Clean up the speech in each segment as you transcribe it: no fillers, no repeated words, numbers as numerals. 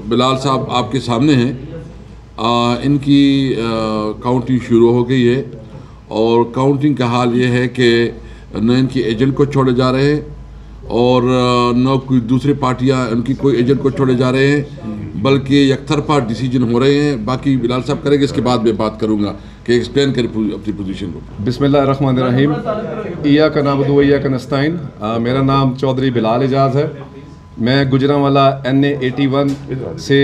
बिलाल साहब आपके सामने हैं। इनकी काउंटिंग शुरू हो गई है और काउंटिंग का हाल ये है कि न इनके एजेंट को छोड़े जा रहे हैं और न कोई दूसरी पार्टियां उनकी कोई एजेंट को छोड़े जा रहे हैं, बल्कि यकतरफा डिसीजन हो रहे हैं। बाकी बिलाल साहब करेंगे, इसके बाद मैं बात करूंगा कि एक्सप्लेन करें अपनी पोजीशन को। बिस्मिल्लाहिर्रहमानिर्रहीम, इय्याका नअबुदु व इय्याका नस्तईन। मेरा नाम चौधरी बिलाल एजाज़ है। मैं गुजरांवाला NA 81 से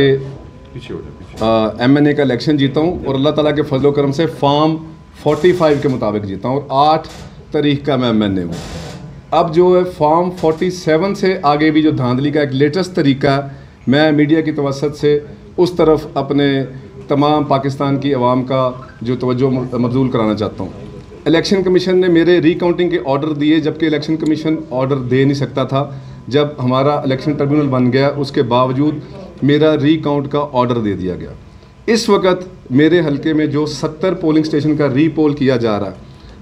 MNA का इलेक्शन जीता हूँ और अल्लाह ताला के फजल करम से फॉर्म 45 के मुताबिक जीता हूँ और 8 तारीख का मैं MNA हूँ। अब जो है फॉर्म 47 से आगे भी जो धांधली का एक लेटेस्ट तरीका है, मैं मीडिया की तवस्सुत से उस तरफ अपने तमाम पाकिस्तान की आवाम का जो तवज्जो मबजूल कराना चाहता हूँ। इलेक्शन कमीशन ने मेरे रिकाउंटिंग के ऑर्डर दिए, जबकि इलेक्शन कमीशन ऑर्डर दे नहीं सकता था। जब हमारा इलेक्शन ट्रिब्यूनल बन गया, उसके बावजूद मेरा रिकाउंट का ऑर्डर दे दिया गया। इस वक्त मेरे हलके में जो 70 पोलिंग स्टेशन का रीपोल किया जा रहा है,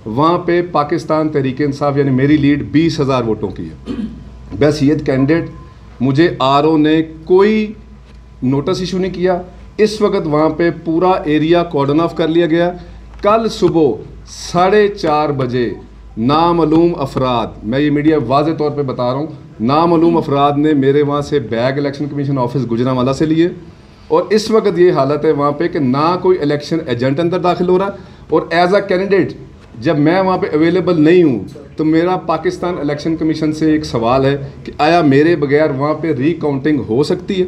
वहाँ पे पाकिस्तान तहरीक इंसाफ यानी मेरी लीड 20,000 वोटों की है। बहसीयत कैंडिडेट मुझे RO ने कोई नोटिस इशू नहीं किया। इस वक्त वहाँ पे पूरा एरिया कॉर्डन ऑफ कर लिया गया। कल सुबह 4:30 बजे नामालूम अफराद, मैं ये मीडिया वाज़े तौर पे बता रहा हूँ, नामालूम अफराद ने मेरे वहाँ से bag election commission office Gujranwala से लिए और इस वक्त ये हालत है वहाँ पे कि ना कोई इलेक्शन एजेंट अंदर दाखिल हो रहा और एज अ कैंडिडेट जब मैं वहाँ पे अवेलेबल नहीं हूँ तो मेरा पाकिस्तान इलेक्शन कमीशन से एक सवाल है कि आया मेरे बगैर वहाँ पे रिकाउंटिंग हो सकती है,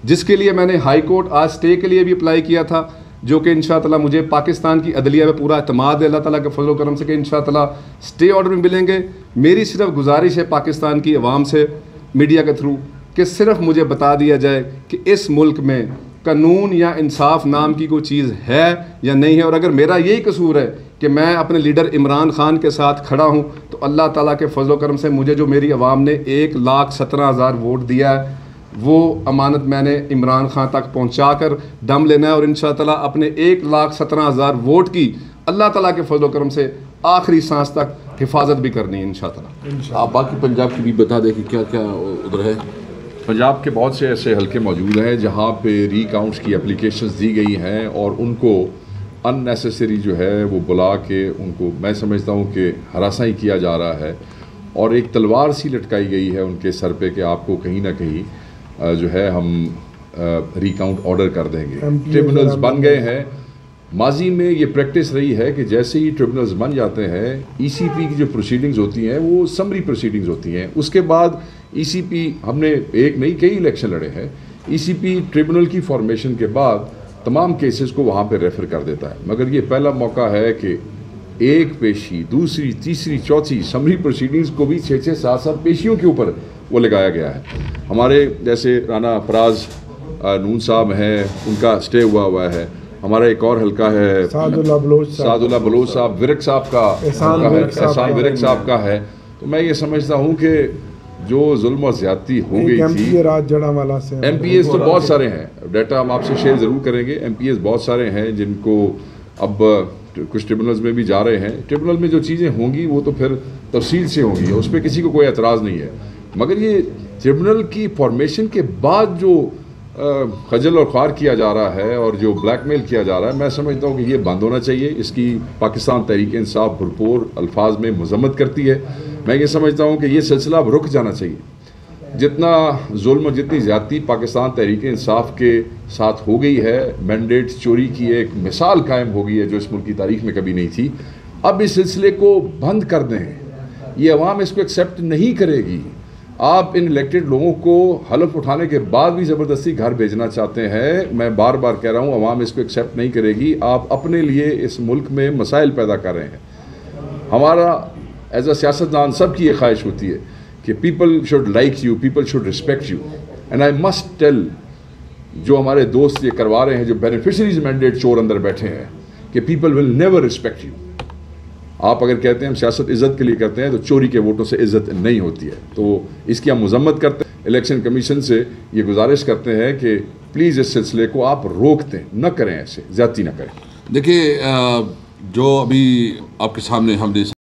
जिसके लिए मैंने हाई कोर्ट आज स्टे के लिए भी अप्लाई किया था, जो कि इंशाअल्लाह मुझे पाकिस्तान की अदलिया में पूरा एतमाद है अल्लाह ताला के फजल करम से कि इंशाअल्लाह स्टे ऑर्डर में मिलेंगे। मेरी सिर्फ गुजारिश है पाकिस्तान की आवाम से मीडिया के थ्रू कि सिर्फ मुझे बता दिया जाए कि इस मुल्क में कानून या इंसाफ नाम की कोई चीज़ है या नहीं है, और अगर मेरा यही कसूर है कि मैं अपने लीडर इमरान खान के साथ खड़ा हूँ तो अल्लाह ताला के फजल करम से मुझे जो मेरी आवाम ने 1,17,000 वोट दिया है, वो अमानत मैंने इमरान खान तक पहुंचा कर दम लेना है और इंशाअल्लाह अपने 1,17,000 वोट की अल्लाह ताला के फजल करम से आखिरी सांस तक हिफाजत भी करनी है इंशाअल्लाह। आप बाकी पंजाब की भी बता दें कि क्या क्या उधर है। पंजाब के बहुत से ऐसे हलके मौजूद हैं जहाँ पे रीकाउंट्स की एप्लीकेशंस दी गई हैं और उनको अननेसेसरी जो है वो बुला के उनको, मैं समझता हूँ कि हरासा ही किया जा रहा है और एक तलवार सी लटकाई गई है उनके सर पे कि आपको कहीं ना कहीं जो है हम रिकाउंट ऑर्डर कर देंगे। ट्रिब्यूनल्स बन गए हैं। माजी में ये प्रैक्टिस रही है कि जैसे ही ट्रिब्यूनल्स बन जाते हैं, ECP की जो प्रोसीडिंग्स होती हैं वो समरी प्रोसीडिंग्स होती हैं। उसके बाद ECP, हमने एक नहीं कई इलेक्शन लड़े हैं, ECP ट्रिब्यूनल की फॉर्मेशन के बाद तमाम केसेस को वहाँ पर रेफ़र कर देता है। मगर ये पहला मौका है कि एक पेशी, दूसरी, तीसरी, चौथी समरी प्रोसीडिंग्स को भी 6-6, 7-7 पेशियों के ऊपर वो लगाया गया है। हमारे जैसे राना फराज नून साहब हैं, उनका स्टे हुआ है। हमारा एक और हल्का है सादुल्ला बलोच साहब, विरक साहब का एहसान विरक साहब का है। तो मैं ये समझता हूँ कि जो जुल्म और ज़्यादती हो गई थी, MPAs तो बहुत सारे हैं, डाटा हम आपसे शेयर ज़रूर करेंगे। MPAs बहुत सारे हैं जिनको अब कुछ ट्रिब्यूनल्स में भी जा रहे हैं। ट्रिब्यूनल में जो चीज़ें होंगी वो तो फिर तफसील से होंगी, उस पर किसी को कोई एतराज़ नहीं है। मगर ये ट्रिब्यूनल की फॉर्मेशन के बाद जो खजल और ख्वार किया जा रहा है और जो ब्लैकमेल किया जा रहा है, मैं समझता हूँ कि ये बंद होना चाहिए। इसकी पाकिस्तान तहरीक इंसाफ भरपूर अल्फाज में मजम्मत करती है। मैं ये समझता हूँ कि ये सिलसिला अब रुक जाना चाहिए। जितना जुल्म, जितनी ज़्यादती पाकिस्तान तहरीक इंसाफ के साथ हो गई है, मैंडेट चोरी की एक मिसाल कायम हो गई है जो इस मुल्क की तारीख में कभी नहीं थी। अब इस सिलसिले को बंद कर दें, ये अवाम इसको एक्सेप्ट नहीं करेगी। आप इन इलेक्टेड लोगों को हलफ उठाने के बाद भी ज़बरदस्ती घर भेजना चाहते हैं। मैं बार बार कह रहा हूँ, अवाम इसको एक्सेप्ट नहीं करेगी। आप अपने लिए इस मुल्क में मसाइल पैदा कर रहे हैं। हमारा एज अ सियासतदान सबकी ये ख्वाहिश होती है कि people should like you, people should respect you, and I must tell जो हमारे दोस्त ये करवा रहे हैं, जो बेनिफिशरीज मैंडेट चोर अंदर बैठे हैं, कि people will never respect you. आप अगर कहते हैं हम सियासत इज़्ज़त के लिए करते हैं तो चोरी के वोटों से इज़्ज़त नहीं होती है। तो इसकी हम मजम्मत करते हैं। इलेक्शन कमीशन से ये गुजारिश करते हैं कि प्लीज़ इस सिलसिले को आप रोक दें, न करें, ऐसे ज़्यादती न करें। देखिए, जो अभी आपके सामने हमने